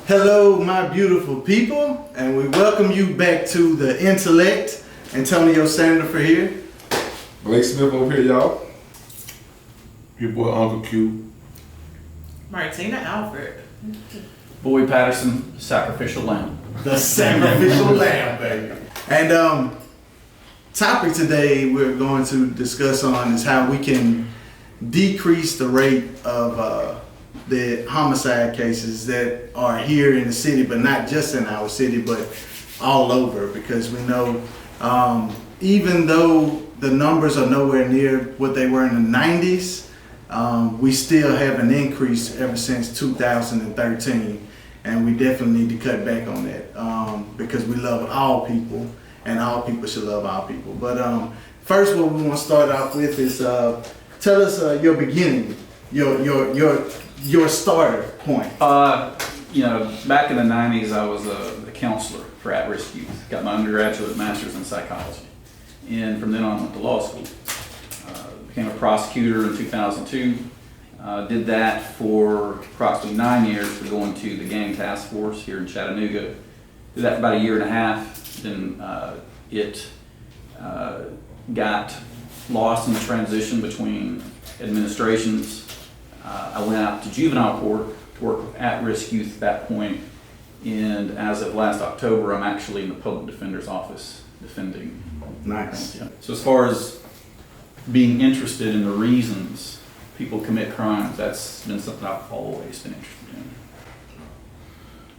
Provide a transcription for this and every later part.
Hello, my beautiful people, and we welcome you back to the Intellect. Antonio Sandifer here. Blake Smith over here, y'all. Your boy Uncle Q. Martina Alfred. Boy Patterson, sacrificial lamb. The sacrificial lamb, baby. And topic today we're going to discuss on is how we can decrease the rate of the homicide cases that are here in the city, but not just in our city, but all over, because we know even though the numbers are nowhere near what they were in the 90s, we still have an increase ever since 2013, and we definitely need to cut back on that because we love all people, and all people should love all people. But first, what we want to start off with is tell us your beginning, your starter point. Back in the 90s, I was a counselor for at-risk youth. Got my undergraduate master's in psychology. And from then on, I went to law school. Became a prosecutor in 2002. Did that for approximately 9 years for going to the gang task force here in Chattanooga. Did that for about a year and a half. Then it got lost in the transition between administrations. I went out to juvenile court to work with at-risk youth at that point, and as of last October, I'm actually in the public defender's office defending. Nice. So as far as being interested in the reasons people commit crimes, that's been something I've always been interested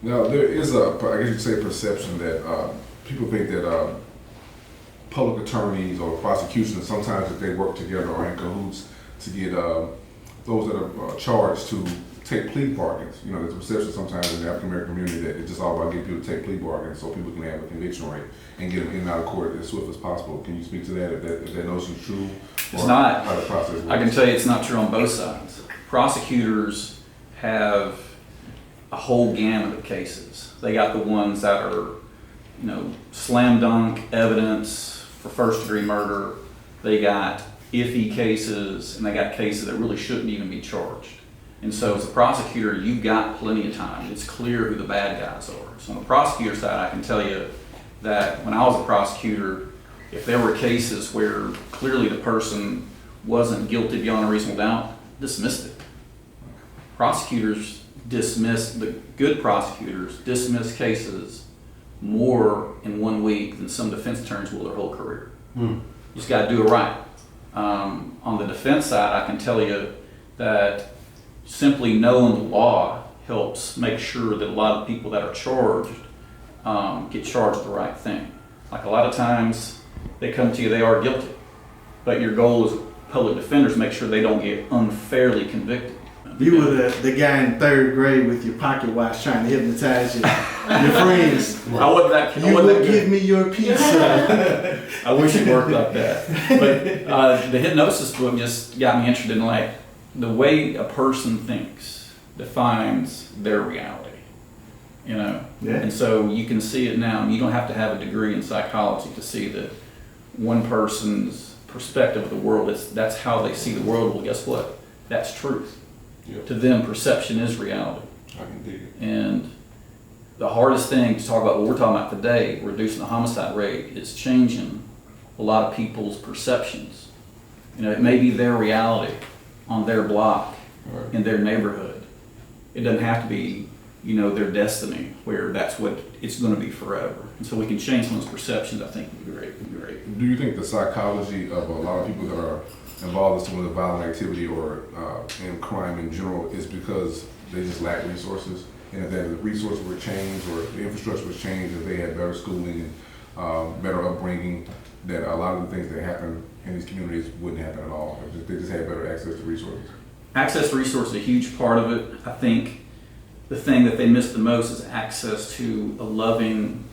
in. Now, there is I guess you'd say, perception that people think that public attorneys or prosecutions, sometimes if they work together or in cahoots to get those that are charged to take plea bargains. You know, there's a perception sometimes in the African American community that it's just all about getting people to take plea bargains so people can have a conviction rate and get them in and out of court as swift as possible. Can you speak to that, if that notion is true? It's not. How the process works? I can tell you it's not true on both sides. Prosecutors have a whole gamut of cases. They got the ones that are, slam dunk evidence for first degree murder. They got iffy cases, and they got cases that really shouldn't even be charged. And so as a prosecutor, you've got plenty of time. It's clear who the bad guys are. So on the prosecutor side, I can tell you that when I was a prosecutor, if there were cases where clearly the person wasn't guilty beyond a reasonable doubt, dismissed it. The good prosecutors dismiss cases more in 1 week than some defense attorneys will their whole career. You just got to do it right. On the defense side, I can tell you that simply knowing the law helps make sure that a lot of people that are charged get charged with the right thing. Like a lot of times they come to you, they are guilty, but your goal as public defenders make sure they don't get unfairly convicted. You were the guy in third grade with your pocket watch trying to hypnotize your friends. I wasn't that. You will give me your pizza. I wish it worked like that. But the hypnosis book just got me interested in the way a person thinks defines their reality. Yeah. And so you can see it now. You don't have to have a degree in psychology to see that one person's perspective of the world that's how they see the world. Well, guess what? That's truth. Yep. To them, perception is reality. I can dig it. And the hardest thing to talk about, what we're talking about today, reducing the homicide rate, is changing a lot of people's perceptions. It may be their reality on their block, Right. in their neighborhood. It doesn't have to be, their destiny, where that's what it's going to be forever. And so we can change someone's perceptions, I think would be great. Do you think the psychology of a lot of people that are involved in some of the violent activity or in crime in general is because they just lack resources? And if the resources were changed or the infrastructure was changed, if they had better schooling and better upbringing, that a lot of the things that happen in these communities wouldn't happen at all. If they just had better access to resources. Access to resources is a huge part of it. I think the thing that they miss the most is access to a loving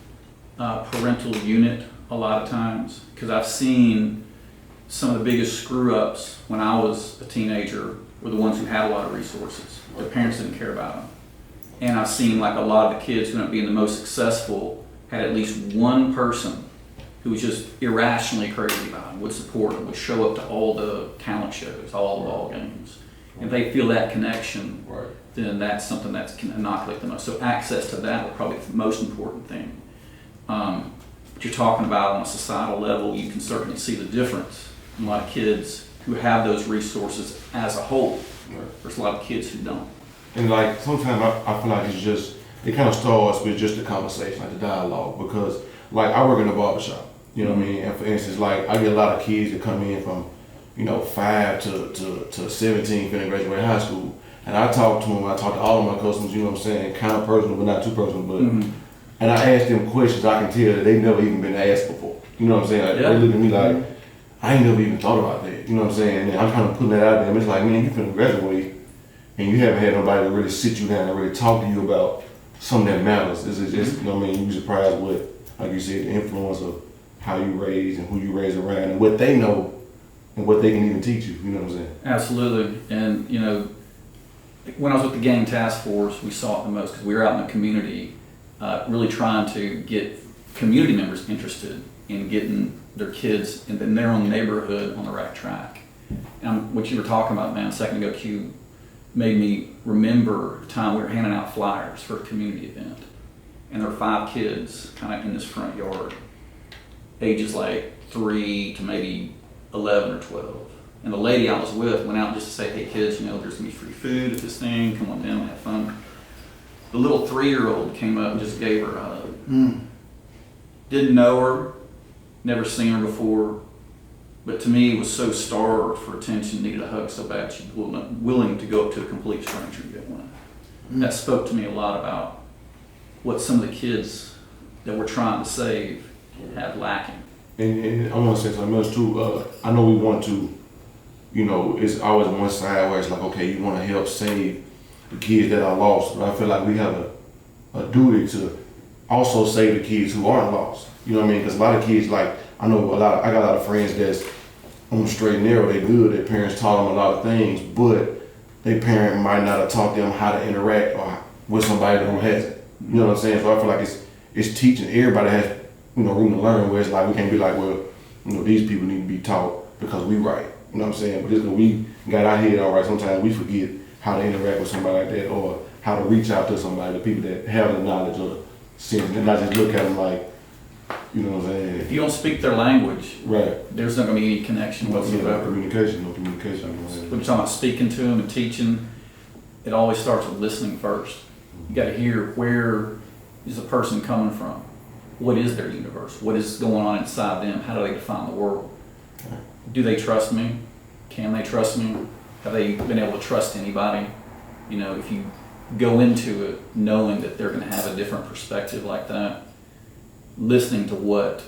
parental unit a lot of times. Because I've seen some of the biggest screw-ups when I was a teenager were the ones who had a lot of resources. Their parents didn't care about them. And I've seen a lot of the kids who ended up being the most successful had at least one person who was just irrationally crazy about them, would support them, would show up to all the talent shows, all the ball games. If they feel that connection, Right. then that's something that can inoculate the most. So access to that is probably the most important thing. But you're talking about on a societal level, you can certainly see the difference in a lot of kids who have those resources as a whole. Right. There's a lot of kids who don't. And like sometimes I feel like it's just it kind of starts with just the conversation, like the dialogue, because like I work in a barbershop, you know what I mean? And for instance, like I get a lot of kids that come in from, 5 to 17 finna graduate high school. And I talk to them, I talk to all of my customers, you know what I'm saying, kind of personal but not too personal, but and I ask them questions I can tell that they've never even been asked before. You know what I'm saying? Like, they look at me like, I ain't never even thought about that. You know what I'm saying? And I'm kind of putting that out there. And it's like, man, you finna graduate and you haven't had nobody to really sit you down and really talk to you about something that matters. This is just, you know what I mean? You'd be surprised with, like you said, the influence of how you raise and who you raise around and what they know and what they can even teach you. You know what I'm saying? Absolutely. And, when I was with the gang task force, we saw it the most because we were out in the community really trying to get community members interested in getting their kids in their own neighborhood on the right track. And what you were talking about, man, a second ago, Q, made me remember a time we were handing out flyers for a community event. And there were 5 kids kind of in this front yard, ages like 3 to maybe 11 or 12. And the lady I was with went out just to say, hey kids, there's gonna be free food at this thing, come on down, have fun. The little 3-year-old came up and just gave her a hug. Didn't know her, never seen her before, but to me was so starved for attention, needed a hug so bad she was willing to go up to a complete stranger and get one. That spoke to me a lot about what some of the kids that we're trying to save have lacking. And I want to say something else too. I know we want to, it's always one side where it's like, okay, you want to help save the kids that are lost, but I feel like we have a duty to also save the kids who aren't lost. You know what I mean? Because a lot of kids, like, I got a lot of friends that's on the straight and narrow, they good, their parents taught them a lot of things, but their parent might not have taught them how to interact or with somebody who hasn't. You know what I'm saying? So I feel like it's teaching. Everybody has, room to learn, where it's like, we can't be like, well, these people need to be taught because we right. You know what I'm saying? But just because we got our head all right, sometimes we forget how to interact with somebody like that or how to reach out to somebody, the people that have the knowledge or the sense, and not just look at them like, you know what I'm saying? If you don't speak their language, Right. there's not going to be any connection whatsoever. No communication. You know what I'm When saying? you're talking about speaking to them and teaching, it always starts with listening first. You got to hear, where is the person coming from? What is their universe? What is going on inside them? How do they define the world? Do they trust me? Can they trust me? Have they been able to trust anybody? If you go into it knowing that they're going to have a different perspective like that, listening to what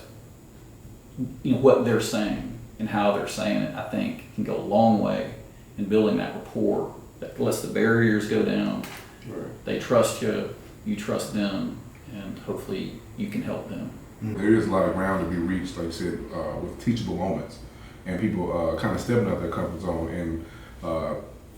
they're saying and how they're saying it, I think can go a long way in building that rapport that lets the barriers go down. Right. They trust you, you trust them, and hopefully you can help them. There is a lot of ground to be reached, like you said, with teachable moments, and people kind of stepping out their comfort zone and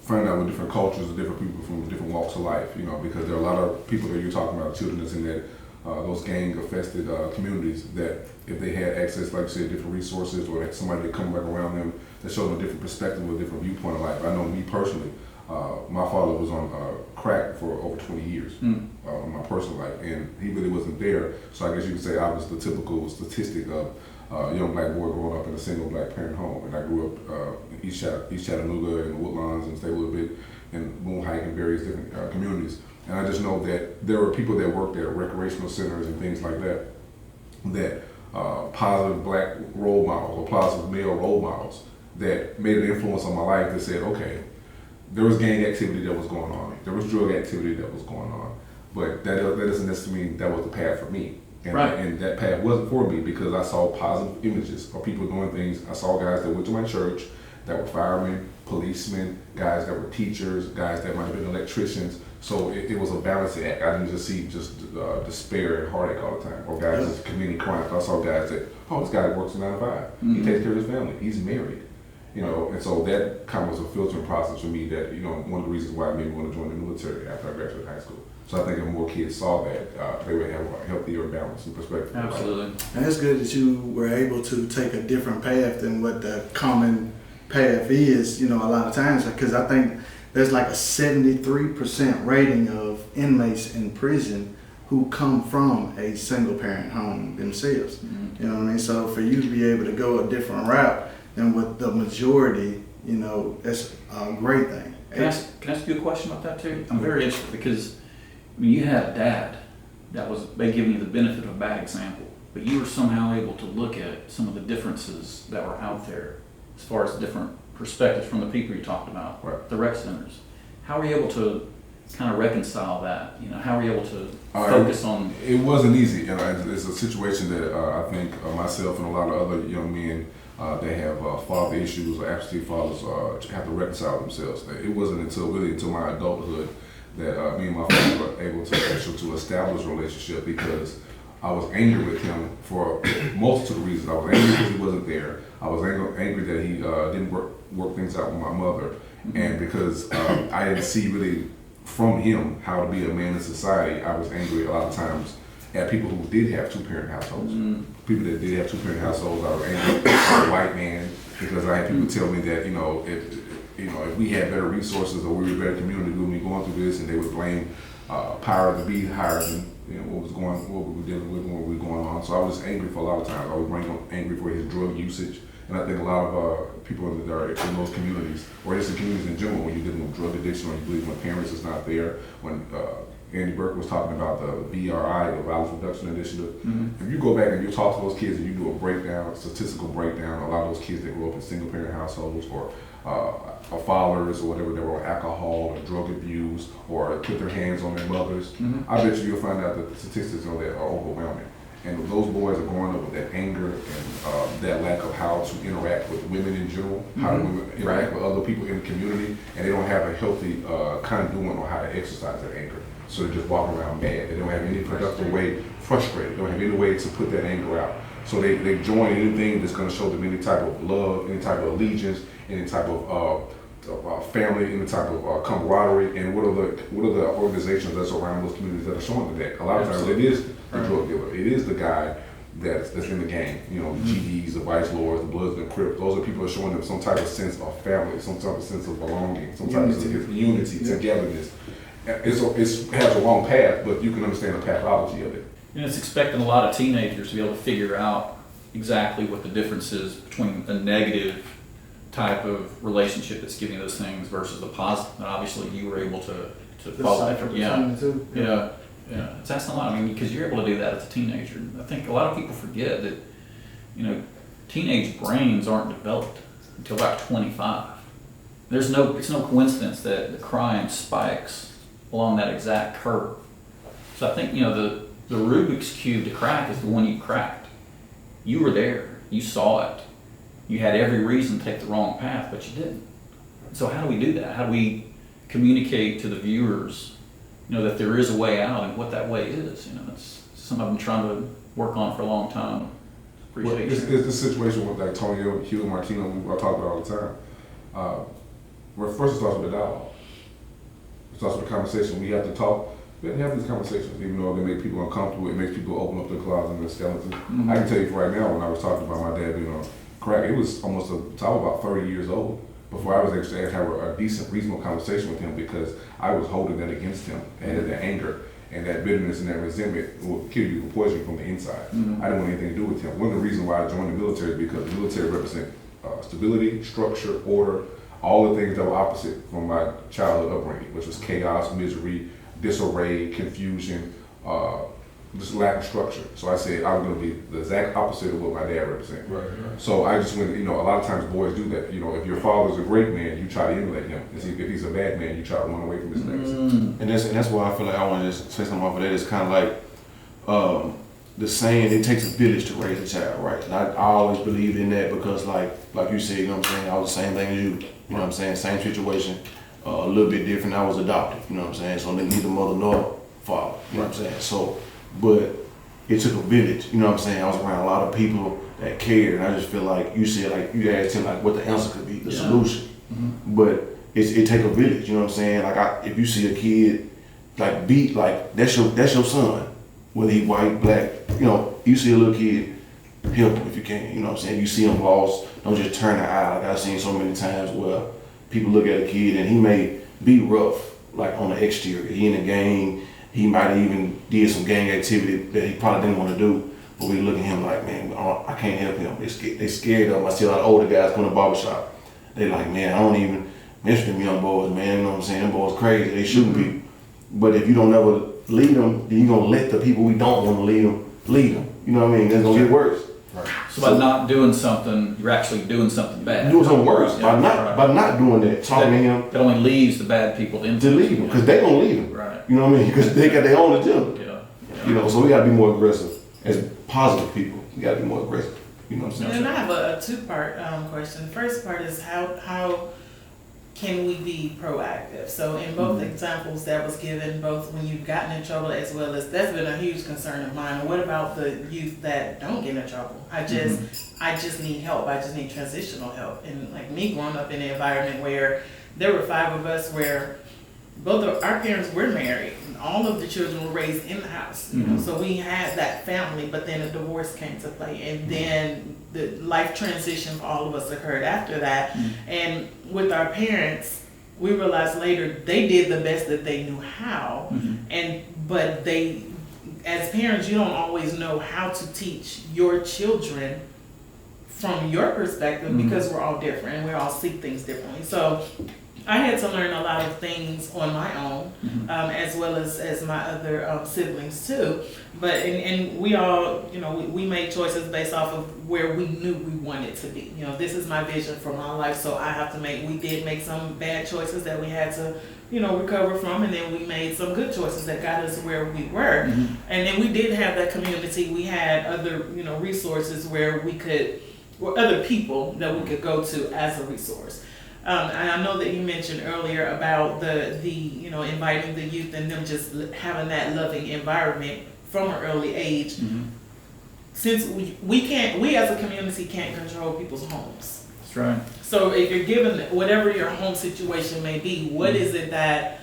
finding out with different cultures and different people from different walks of life, because there are a lot of people that you're talking about, children that's in that those gang-affected communities, that if they had access, like you said, different resources, or somebody that come back around them that showed them a different perspective, a different viewpoint of life. I know me personally, my father was on crack for over 20 years in my personal life, and he really wasn't there. So I guess you could say I was the typical statistic of a young black boy growing up in a single black parent home. And I grew up in East Chattanooga and the Woodlands and stayed a little bit in Moon Hike and various different communities. And I just know that there were people that worked at recreational centers and things like that, that positive black role models or positive male role models that made an influence on my life that said, okay, there was gang activity that was going on, there was drug activity that was going on, but that doesn't necessarily mean that was the path for me. And, right. And that path wasn't for me because I saw positive images of people doing things. I saw guys that went to my church that were firemen, policemen, guys that were teachers, guys that might have been electricians. So it was a balancing act. I didn't just see despair and heartache all the time, or guys just committing crimes. I saw guys that, this guy works a 9 to 5. He takes care of his family. He's married. And so that kind of was a filtering process for me that, one of the reasons why I maybe want to join the military after I graduated high school. So I think if more kids saw that, they would have a healthier balance and perspective. Absolutely. And it's good that you were able to take a different path than what the common path is, a lot of times, because I think there's like a 73% rating of inmates in prison who come from a single parent home themselves. Mhm. You know what I mean? So for you to be able to go a different route than with the majority, you know, that's a great thing. Can I ask you a question about that too? I'm very interested because I mean, you had a dad that was, they giving you the benefit of a bad example, but you were somehow able to look at some of the differences that were out there as far as different perspectives from the people you talked about, Right. the rec centers. How were you able to kind of reconcile that? You know, how were you able to focus on? It wasn't easy. You know, it's a situation that I think myself and a lot of other young men that have father issues or absentee fathers have to reconcile themselves. It wasn't until my adulthood that me and my father were able to establish a relationship, because I was angry with him for a multitude of reasons. I was angry because he wasn't there. I was angry that he didn't work things out with my mother, and because I didn't see really from him how to be a man in society. I was angry a lot of times at people who did have two-parent households. People that did have two-parent households, I was angry at a white man because I had people tell me that, if we had better resources or we were a better community, we would be going through this, and they would blame power to be higher than what we were dealing with, what we were going on. So I was angry for a lot of times. I was angry for his drug usage, and I think a lot of people in those communities, or just in communities in general, when you're dealing with drug addiction, or you believe when parents is not there, when Andy Burke was talking about the VRI, the Violence Reduction Initiative. If you go back and you talk to those kids and you do a statistical breakdown, a lot of those kids that grew up in single parent households or fathers or whatever, they were on alcohol or drug abuse or put their hands on their mothers, I bet you'll find out that the statistics on that are overwhelming. And those boys are growing up with that anger and that lack of how to interact with women in general, how to interact with other people in the community, and they don't have a healthy conduit on how to exercise that anger. So they just walk around mad. They don't have any productive way, frustrated. They don't have any way to put that anger out. So they join anything that's going to show them any type of love, any type of allegiance, any type of family, any type of camaraderie. And what are the organizations that's around those communities that are showing them that? A lot of times it is the drug dealer. It is the guy that's in the gang. The GDs, the Vice Lords, the Bloods, and the Crips. Those are people that are showing them some type of sense of family, some type of sense of belonging, some type of unity, togetherness. It has a long path, but you can understand the pathology of it. And it's expecting a lot of teenagers to be able to figure out exactly what the difference is between a negative type of relationship that's giving those things versus the positive. And obviously you were able to follow that. Yeah. It's asking a lot. I mean, because you're able to do that as a teenager. I think a lot of people forget that, teenage brains aren't developed until about 25. It's no coincidence that the crime spikes along that exact curve. So I think, the Rubik's Cube to crack is the one you cracked. You were there. You saw it. You had every reason to take the wrong path, but you didn't. So how do we do that? How do we communicate to the viewers, that there is a way out and what that way is? It's something I've been trying to work on for a long time. Appreciate it. It's the situation with like Tonio, Hugh, and Martino, we talk about all the time. Where first it starts with a dialogue. It starts with a conversation. We have to talk. We have to have these conversations, even though they make people uncomfortable. It makes people open up their closet and their skeletons. I can tell you right now, when I was talking about my dad being on crack, it was I was about 30 years old before I was actually able to have a decent, reasonable conversation with him, because I was holding that against him, and that anger and that bitterness and that resentment will kill you, will poison you from the inside. I didn't want anything to do with him. One of the reasons why I joined the military is because the military represents stability, structure, order, all the things that were opposite from my childhood upbringing, which was chaos, misery, disarray, confusion, just lack of structure. So I said I was going to be the exact opposite of what my dad represented. Right. So I just went, a lot of times boys do that. If your father's a great man, you try to emulate him. If he's a bad man, you try to run away from his legacy. And that's why I feel like I want to just say something off of that. It's kind of like the saying, it takes a village to raise a child, right? And I always believed in that because like you said, I was the same thing as you. Same situation, a little bit different. I was adopted, so neither mother nor father, So, but it took a village, I was around a lot of people that cared, and I just feel like you said, like you asked him like what the answer could be, the solution. But it take a village, Like if you see a kid like beat, like that's your son, whether he white, black, you see a little kid, help him if you can, You see him lost, don't just turn the eye. Like I've seen so many times where people look at a kid and he may be rough, like on the exterior. He in the gang, he might have even did some gang activity that he probably didn't want to do. But we look at him like, man, I can't help him. They scared of him. I see a lot of older guys going to the barbershop. They like, man, I don't even mess with them young boys, man. You know what I'm saying? Them boys crazy. They shooting people. But if you don't ever lead them, then you're going to let the people we don't want to lead them. You know what I mean? That's going to get worse. Right. So by not doing something, you're actually doing something bad. Doing something worse. Yeah, By not doing that, talking to him. That only leaves the bad people to leave him. Because they going to leave him. Right. You know what I mean? Because they got their own agenda. Yeah. You know, so we got to be more aggressive. As positive people, we got to be more aggressive. You know what I'm saying? And I have a two-part question. The first part is how can we be proactive? So in both examples that was given, both when you've gotten in trouble as well as, that's been a huge concern of mine. What about the youth that don't get in trouble? I just need help. I just need transitional help. And like me growing up in an environment where there were 5 of us where both of our parents were married. All of the children were raised in the house, you know, so we had that family, but then a divorce came to play, and then the life transition for all of us occurred after that. And with our parents, we realized later they did the best that they knew how, but they, as parents, you don't always know how to teach your children from your perspective because we're all different and we all see things differently. So I had to learn a lot of things on my own, as well as my other siblings too. But and we all, you know, we made choices based off of where we knew we wanted to be. You know, this is my vision for my life, so I have to we did make some bad choices that we had to, you know, recover from, and then we made some good choices that got us where we were. And then we did have that community. We had other, you know, resources where we could, or other people that we could go to as a resource. And I know that you mentioned earlier about the you know, inviting the youth and them just having that loving environment from an early age. Since we as a community can't control people's homes. That's right. So if you're given whatever your home situation may be, what is it that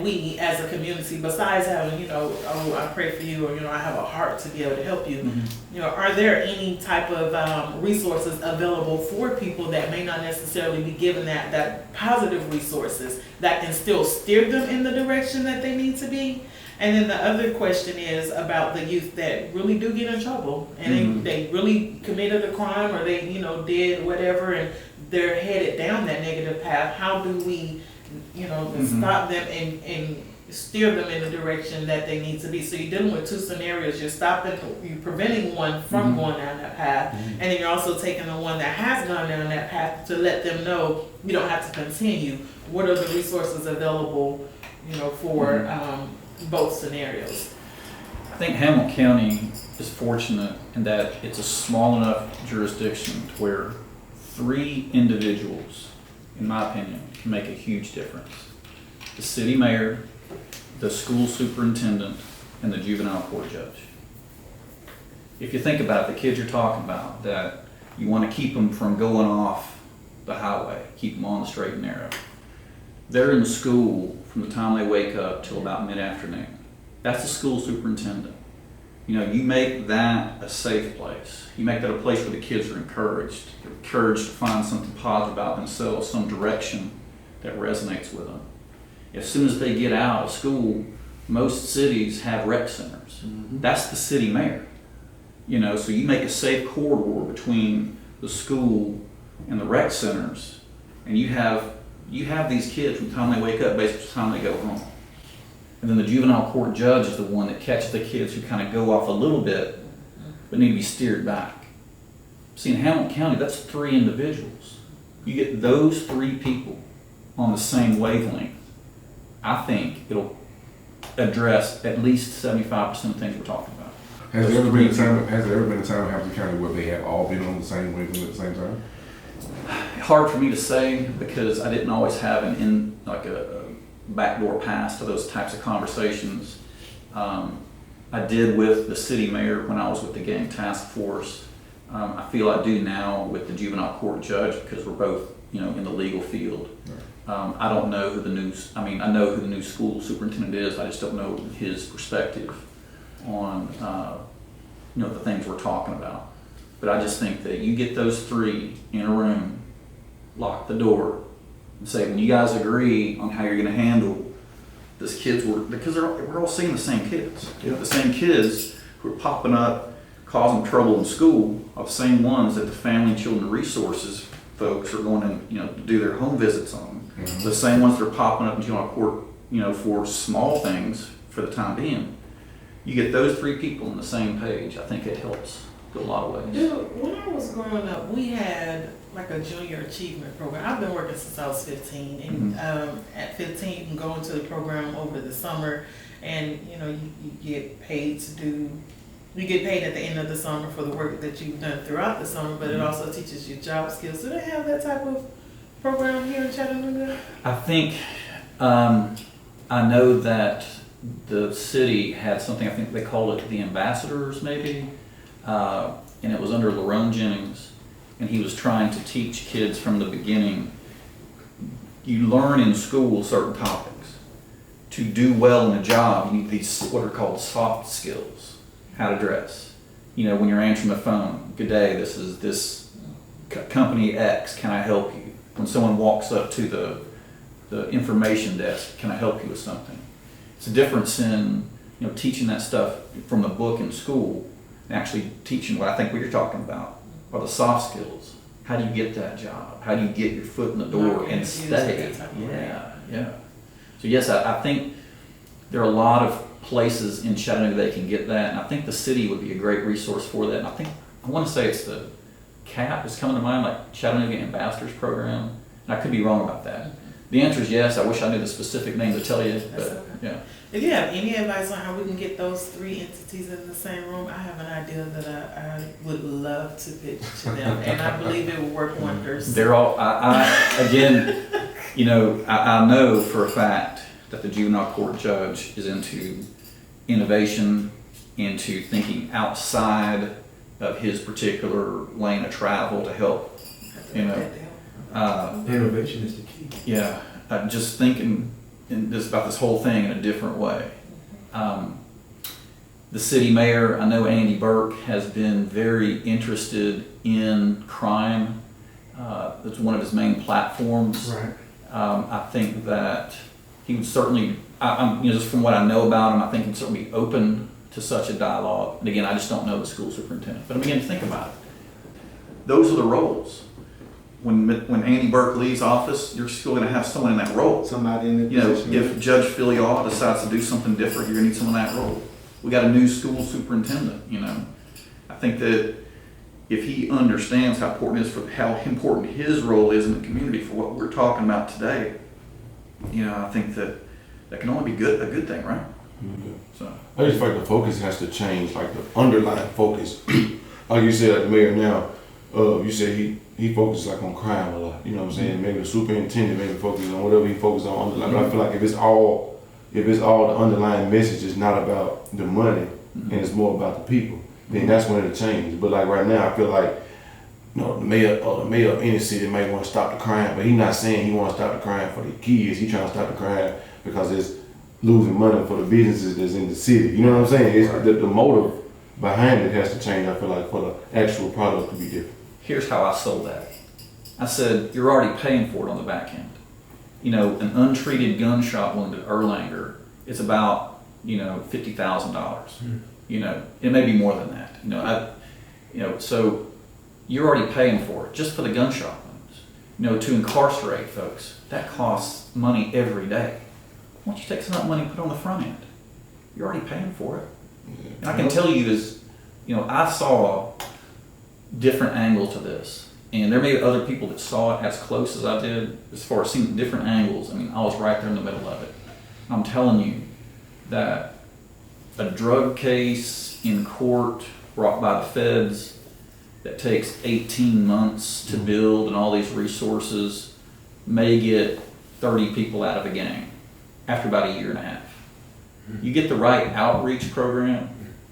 we as a community, besides having, you know, oh, I pray for you, or, you know, I have a heart to be able to help you, you know, are there any type of resources available for people that may not necessarily be given that positive resources that can still steer them in the direction that they need to be? And then the other question is about the youth that really do get in trouble and they really committed a crime, or they, you know, did whatever and they're headed down that negative path. How do we, you know, stop them and steer them in the direction that they need to be? So you're dealing with two scenarios. You're preventing one from going down that path, and then you're also taking the one that has gone down that path to let them know you don't have to continue. What are the resources available, you know, for both scenarios? I think Hamilton County is fortunate in that it's a small enough jurisdiction to where 3 individuals, in my opinion, can make a huge difference. The city mayor, the school superintendent, and the juvenile court judge. If you think about it, the kids you're talking about, that you want to keep them from going off the highway, keep them on the straight and narrow. They're in the school from the time they wake up till about mid-afternoon. That's the school superintendent. You know, you make that a safe place. You make that a place where the kids are encouraged. They're encouraged to find something positive about themselves, some direction that resonates with them. As soon as they get out of school, most cities have rec centers. That's the city mayor. You know, so you make a safe corridor between the school and the rec centers, and you have these kids from the time they wake up, basically the time they go home. And then the juvenile court judge is the one that catches the kids who kind of go off a little bit, but need to be steered back. See, in Hamilton County, that's 3 individuals. You get those 3 people on the same wavelength, I think it'll address at least 75% of things we're talking about. Has there ever been a time in Hamilton County where they have all been on the same wavelength at the same time? Hard for me to say because I didn't always have a backdoor pass to those types of conversations. I did with the city mayor when I was with the gang task force. I feel I do now with the juvenile court judge because we're both, you know, in the legal field. I don't know who I know who the new school superintendent is. I just don't know his perspective on, you know, the things we're talking about. But I just think that you get those 3 in a room, lock the door, and say, when you guys agree on how you're gonna handle this kid's work, because we're all seeing the same kids. Yeah. The same kids who are popping up, causing trouble in school are the same ones that the Family and Children Resources folks are going to do their home visits on. Mhm. The same ones that are popping up in juvenile court, for small things for the time being. You get those three people on the same page, I think it helps in a lot of ways. Dude, when I was growing up, we had like a junior achievement program. I've been working since I was 15, and at 15 you can go into the program over the summer, and you get paid to do. You get paid at the end of the summer for the work that you've done throughout the summer, but it also teaches you job skills. Do they have that type of program here in Chattanooga? I think, I know that the city had something, I think they called it the ambassadors maybe, and it was under Lerone Jennings, and he was trying to teach kids from the beginning. You learn in school certain topics. To do well in a job, you need these what are called soft skills. How to dress. When you're answering the phone, good day, this is this company X, can I help you? When someone walks up to the information desk, can I help you with something? It's a difference in teaching that stuff from the book in school and actually teaching what I think what you're talking about are the soft skills. How do you get that job? How do you get your foot in the door and stay? Yeah. So yes, I think there are a lot of places in Chattanooga that can get that, and I think the city would be a great resource for that. And I want to say it's the CAP is coming to mind, like Chattanooga Ambassadors Program, and I could be wrong about that. The answer is yes. I wish I knew the specific name to tell you, but okay. Yeah. If you have any advice on how we can get those three entities in the same room, I have an idea that I would love to pitch to them, and I believe it will work wonders. They're all, again, I know for a fact that the juvenile court judge is into innovation, into thinking outside of his particular lane of travel to help, Innovation is the key. Yeah, I'm just thinking about this whole thing in a different way. The city mayor, I know Andy Burke, has been very interested in crime. That's one of his main platforms. Right. I think that he would certainly, just from what I know about him, I think he'd certainly be open to such a dialogue. And again, I just don't know the school superintendent. But again, think about it. Those are the roles. When Andy Burke leaves office, you're still going to have someone in that role. Somebody in the position. If Judge Filiaw decides to do something different, you're going to need someone in that role. We got a new school superintendent. I think that if he understands how important his role is in the community for what we're talking about today, I think that can only be a good thing, right? Yeah. So I just feel like the focus has to change, like the underlying focus. Like you said, like the mayor now, you said he focuses like on crime a lot. You know what I'm saying? Maybe the superintendent maybe focuses on whatever he focuses on underlying. But I feel like if it's all the underlying message is not about the money and it's more about the people, then that's when it'll change. But like right now, I feel like the mayor of any city might want to stop the crime, but he's not saying he wants to stop the crime for the kids. He's trying to stop the crime because it's losing money for the businesses that's in the city. You know what I'm saying? It's the motive behind it has to change. I feel like for the actual product to be different. here's how I sold that. I said, you're already paying for it on the back end. An untreated gunshot wound at Erlanger, it's about, $50,000. It may be more than that. So you're already paying for it just for the gunshot wounds. To incarcerate folks, that costs money every day. Why don't you take some of that money and put it on the front end? You're already paying for it. And I can tell you I saw different angles to this. And there may be other people that saw it as close as I did, as far as seeing different angles. I was right there in the middle of it. I'm telling you that a drug case in court brought by the feds that takes 18 months to build and all these resources may get 30 people out of a gang after about a year and a half. You get the right outreach program,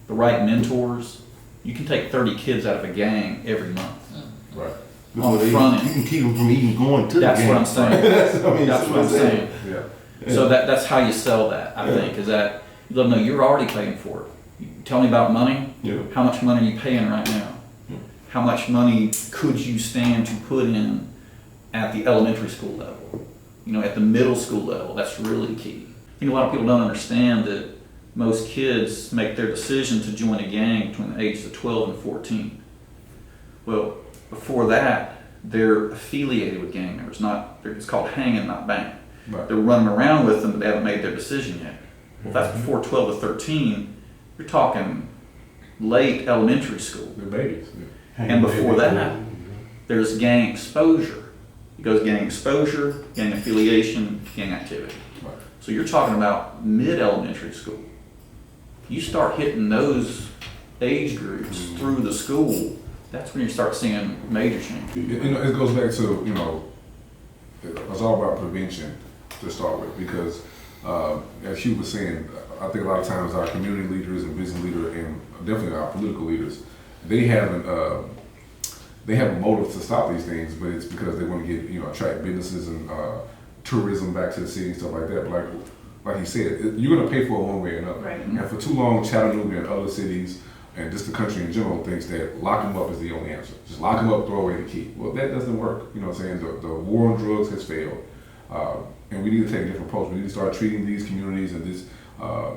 the right mentors, you can take 30 kids out of a gang every month. Right. On the front end. You can keep them from even going to the game. That's what I'm saying. That's what I'm saying. Yeah. So that's how you sell that, I think, is that you let them know you're already paying for it. You tell me about money. Yeah. How much money are you paying right now? Yeah. How much money could you stand to put in at the elementary school level? at the middle school level, that's really key. I think a lot of people don't understand that most kids make their decision to join a gang between the ages of 12 and 14. Well, before that, they're affiliated with gang members. It's called hanging, not banging. Right. They're running around with them, but they haven't made their decision yet. Well, if that's before 12 to 13, you're talking late elementary school. They're babies. Yeah. And before that, there's gang exposure. It goes gang exposure, gang affiliation, gang activity. Right. So you're talking about mid-elementary school. You start hitting those age groups through the school, that's when you start seeing major change. It goes back to, it's all about prevention to start with, because as Hugh was saying, I think a lot of times our community leaders and business leaders, and definitely our political leaders, they have a motive to stop these things, but it's because they want to get, attract businesses and tourism back to the city and stuff like that. But like he said, you're going to pay for it one way or another. Right. And for too long, Chattanooga and other cities and just the country in general thinks that lock them up is the only answer. Just lock them up, throw away the key. Well, that doesn't work. You know what I'm saying? The war on drugs has failed. And we need to take a different approach. We need to start treating these communities and this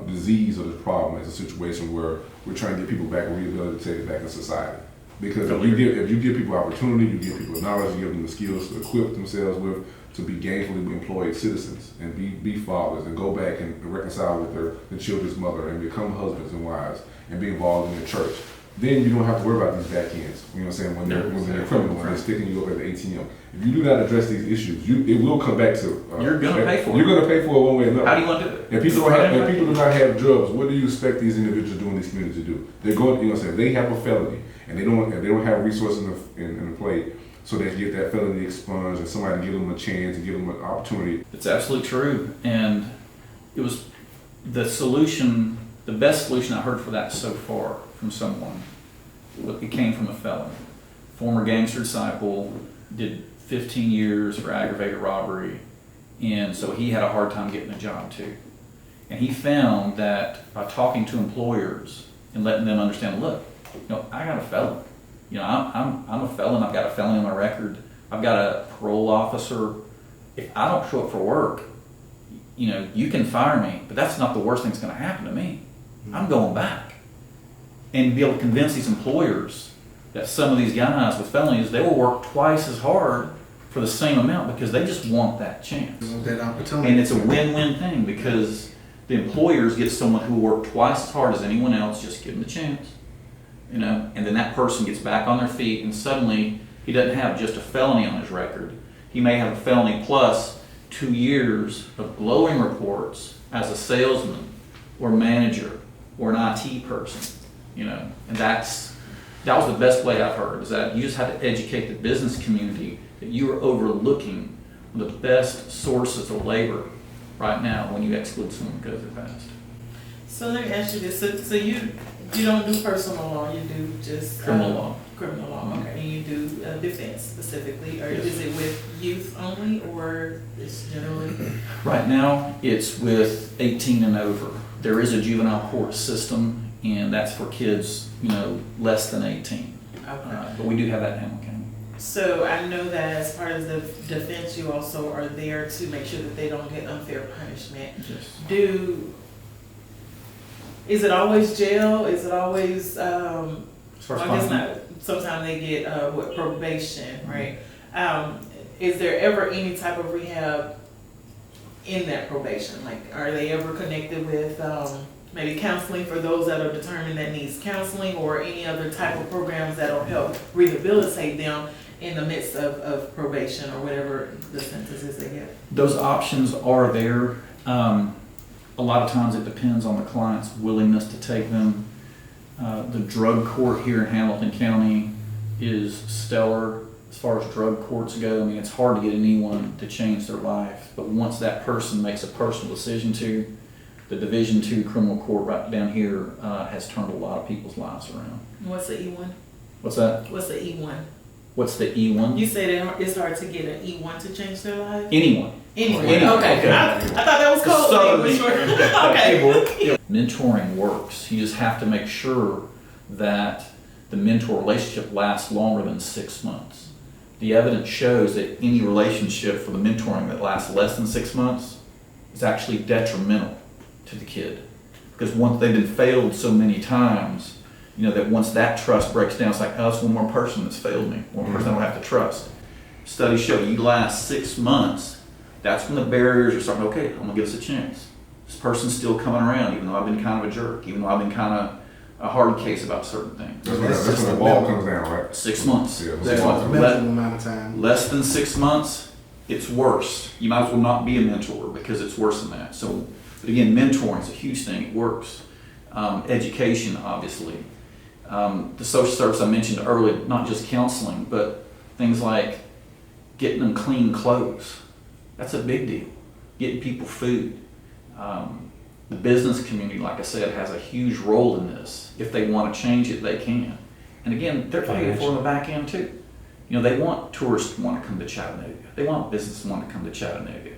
disease or this problem as a situation where we're trying to get people back rehabilitated back in society. Because if you give people opportunity, you give people knowledge, you give them the skills to equip themselves with to be gainfully employed citizens and be fathers and go back and reconcile with their children's mother and become husbands and wives and be involved in the church. Then you don't have to worry about these back ends. You know what I'm saying? When they're criminals and they're sticking you up at the ATM. If you do not address these issues, it will come back to You're going to pay for it. You're going to pay for it one way or another. How do you want to do it? If people do not have drugs, what do you expect these individuals doing in these communities to do? They're going, you know what I'm saying? They have a felony and they don't have resources in the plate, so they can get that felony expunged and somebody give them a chance and give them an opportunity. It's absolutely true. And it was the solution, the best solution I heard for that so far from someone. It came from a felon. Former gangster disciple, did 15 years for aggravated robbery, and so he had a hard time getting a job too. And he found that by talking to employers and letting them understand, look, I got a felon. I'm a felon. I've got a felony on my record. I've got a parole officer. If I don't show up for work, you can fire me, but that's not the worst thing that's going to happen to me. I'm going back. And be able to convince these employers that some of these guys with felonies, they will work twice as hard for the same amount because they just want that chance. That opportunity. And it's a win-win thing because the employers get someone who will work twice as hard as anyone else, just give them the chance. And then that person gets back on their feet and suddenly he doesn't have just a felony on his record. He may have a felony plus 2 years of glowing reports as a salesman or manager or an IT person. And that was the best way I've heard, is that you just have to educate the business community that you are overlooking the best sources of labor right now when you exclude someone because they're past. So let me ask you this. So you don't do personal law, you do just Criminal law. Criminal law, okay. And you do defense specifically, or Yes. is it with youth only, or is generally? Right now, it's with 18 and over. There is a juvenile court system, and that's for kids, less than 18. Okay. But we do have that in Hamilton County. So I know that as part of the defense, you also are there to make sure that they don't get unfair punishment. Yes. Is it always jail? Is it always, As far as I guess punishment, not, sometimes they get, probation, right? Is there ever any type of rehab in that probation? Like, are they ever connected with, maybe counseling for those that are determined that needs counseling, or any other type of programs that'll help rehabilitate them in the midst of probation or whatever the sentence is they get? those options are there. A lot of times it depends on the client's willingness to take them. The drug court here in Hamilton County is stellar as far as drug courts go. I mean, it's hard to get anyone to change their life, but once that person makes a personal decision to, the Division II criminal court right down here has turned a lot of people's lives around. What's the E1? What's that? What's the E1? What's the E1? You said that it's hard to get an E1 to change their life? Anyone. Anyone. Anyone. Okay. Okay. I thought that was code Southern- language. Okay. Mentoring works. You just have to make sure that the mentor relationship lasts longer than 6 months. the evidence shows that any relationship for the mentoring that lasts less than 6 months is actually detrimental to the kid. Because once they've been failed so many times, you know, that once that trust breaks down, it's like, oh, it's one more person that's failed me, one person I don't have to trust. Studies show you last 6 months, that's when the barriers are starting, okay, I'm gonna give us a chance. This person's still coming around, even though I've been kind of a jerk, even though I've been kind of a hard case about certain things. That's when the ball comes down, right? 6 months. Yeah, That's the Let- minimum amount of time. Less than 6 months, it's worse. You might as well not be a mentor because it's worse than that. So, but again, mentoring is a huge thing. It works. Education, obviously. The social service I mentioned earlier, not just counseling, but things like getting them clean clothes. That's a big deal. Getting people food. The business community, like I said, has a huge role in this. If they want to change it, they can. And again, they're paying for it on the back end too. You know, they want tourists to want to come to Chattanooga. They want business to want to come to Chattanooga.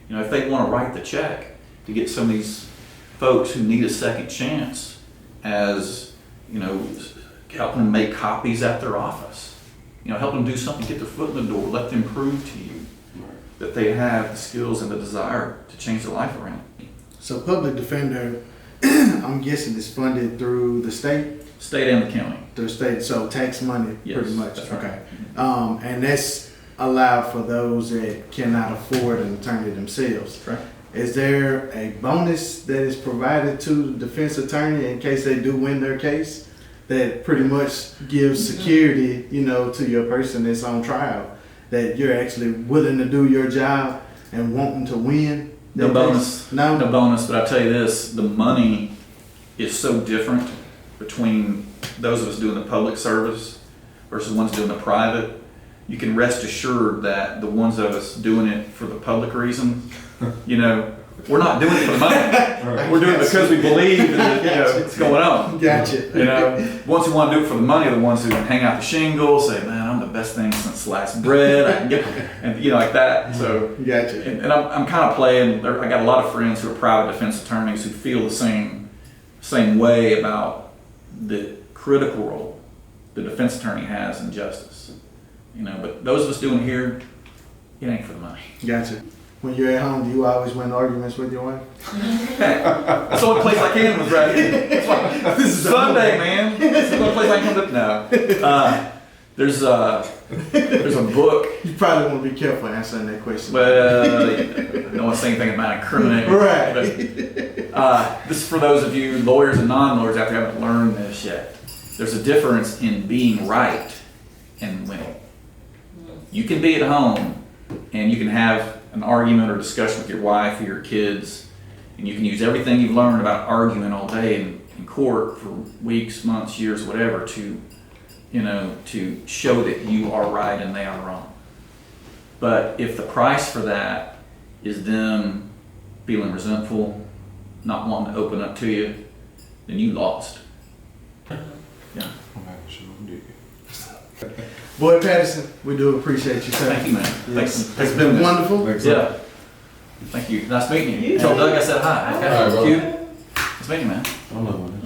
You know, if they want to write the check to get some of these folks who need a second chance as, you know, helping them make copies at their office. You know, help them do something, get their foot in the door, let them prove to you that they have the skills and the desire to change their life around. So public defender, I'm guessing is funded through the state? State and the county. The state, so tax money, Yes, pretty much. that's right. Okay. And that's allowed for those that cannot afford an attorney themselves. Right. Is there a bonus that is provided to the defense attorney in case they do win their case that pretty much gives security, you know, to your person that's on trial, that you're actually willing to do your job and wanting to win? No that bonus. case? No? No bonus, but I tell you this, the money is so different between those of us doing the public service versus ones doing the private. You can rest assured that the ones of us doing it for the public reason, you know, we're not doing it for the money. We're doing it because we believe that, you know, it's going on. Gotcha. You know, ones who want to do it for the money are the ones who hang out the shingle, say, man, I'm the best thing since sliced bread. I can get, and you know, like that. So, Gotcha. and I'm kind of playing. I got a lot of friends who are private defense attorneys who feel the same way about the critical role the defense attorney has in justice. You know, but those of us doing it here, it ain't for the money. Gotcha. When you're at home, do you always win arguments with your wife? That's the only place I can was right here. That's why, this is Sunday, man. This is the only place I can come to. No. There's a book. You probably want to be careful answering that question. Well, I don't want to say anything about incriminating. Right. But, this is for those of you lawyers and non-lawyers out there who haven't learned this yet. There's a difference in being right and winning. You can be at home and you can have an argument or discussion with your wife or your kids, and you can use everything you've learned about arguing all day in court for weeks, months, years, whatever, to, you know, to show that you are right and they are wrong. But if the price for that is them feeling resentful, not wanting to open up to you, then you lost. Yeah. Boy, Patterson, we do appreciate you, sir. Thank you, man. Yes. Thanks. It's been wonderful. Thanks. Yeah. Thank you. Nice meeting you. You Tell too. Doug I said hi. All right, bro. Q. Nice meeting you, man. I don't know.